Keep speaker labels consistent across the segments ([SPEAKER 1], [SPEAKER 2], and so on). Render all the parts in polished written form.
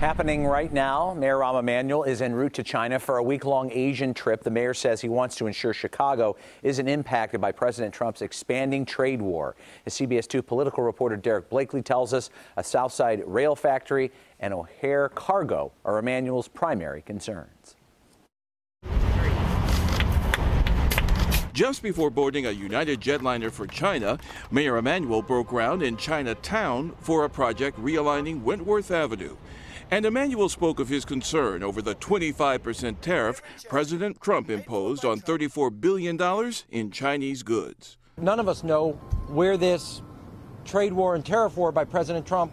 [SPEAKER 1] Happening right now, Mayor Rahm Emanuel is en route to China for a week-long Asian trip. The mayor says he wants to ensure Chicago isn't impacted by President Trump's expanding trade war. As CBS 2 political reporter Derek Blakely tells us, a Southside rail factory and O'Hare cargo are Emanuel's primary concerns.
[SPEAKER 2] Just before boarding a United jetliner for China, Mayor Emanuel broke ground in Chinatown for a project realigning Wentworth Avenue. And Emanuel spoke of his concern over the 25% tariff President Trump imposed on $34 billion in Chinese goods.
[SPEAKER 3] None of us know where this trade war and tariff war by President Trump,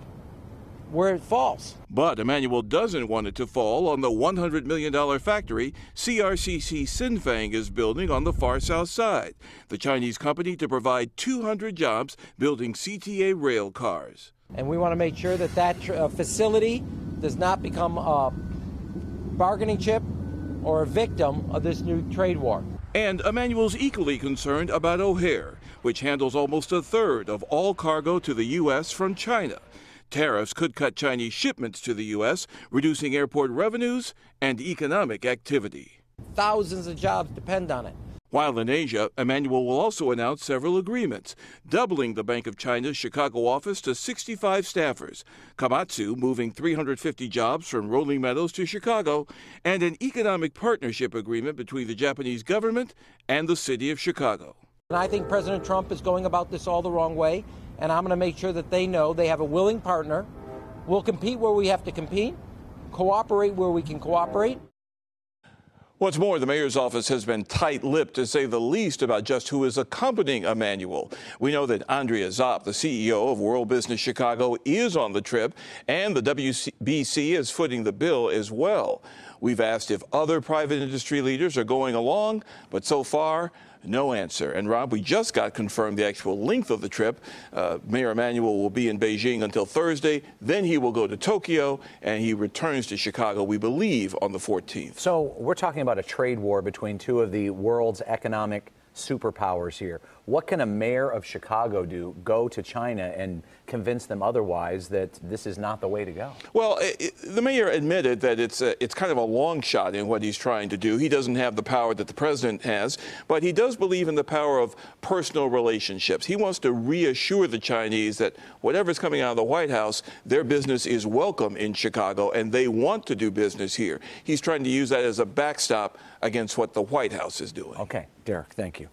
[SPEAKER 3] where it falls.
[SPEAKER 2] But Emanuel doesn't want it to fall on the $100 million factory CRCC Sinfang is building on the far south side, the Chinese company to provide 200 jobs building CTA rail cars.
[SPEAKER 3] And we want to make sure that that facility does not become a bargaining chip or a victim of this new trade war.
[SPEAKER 2] And Emanuel's equally concerned about O'Hare, which handles almost a third of all cargo to the U.S. from China. Tariffs could cut Chinese shipments to the U.S., reducing airport revenues and economic activity.
[SPEAKER 3] Thousands of jobs depend on it.
[SPEAKER 2] While in Asia, Emanuel will also announce several agreements, doubling the Bank of China's Chicago office to 65 staffers, Komatsu moving 350 jobs from Rolling Meadows to Chicago, and an economic partnership agreement between the Japanese government and the city of Chicago.
[SPEAKER 3] And I think President Trump is going about this all the wrong way, and I'm going to make sure that they know they have a willing partner. We'll compete where we have to compete, cooperate where we can cooperate.
[SPEAKER 2] What's more, the mayor's office has been tight-lipped, to say the least, about just who is accompanying Emanuel. We know that Andrea Zopp, the CEO of World Business Chicago, is on the trip, and the WBC is footing the bill as well. We've asked if other private industry leaders are going along, but so far, no answer. And Rob, we just got confirmed the actual length of the trip. Mayor Emanuel will be in Beijing until Thursday. Then he will go to Tokyo, and he returns to Chicago, we believe, on the 14th.
[SPEAKER 1] So we're talking about a trade war between two of the world's economic superpowers here. What can a mayor of Chicago do? Go to China and convince them otherwise that this is not the way to go?
[SPEAKER 2] Well, the mayor admitted that it's kind of a long shot in what he's trying to do. He doesn't have the power that the president has, but he does believe in the power of personal relationships. He wants to reassure the Chinese that whatever's coming out of the White House, their business is welcome in Chicago and they want to do business here. He's trying to use that as a backstop against what the White House is doing.
[SPEAKER 1] Okay, Derek, thank you.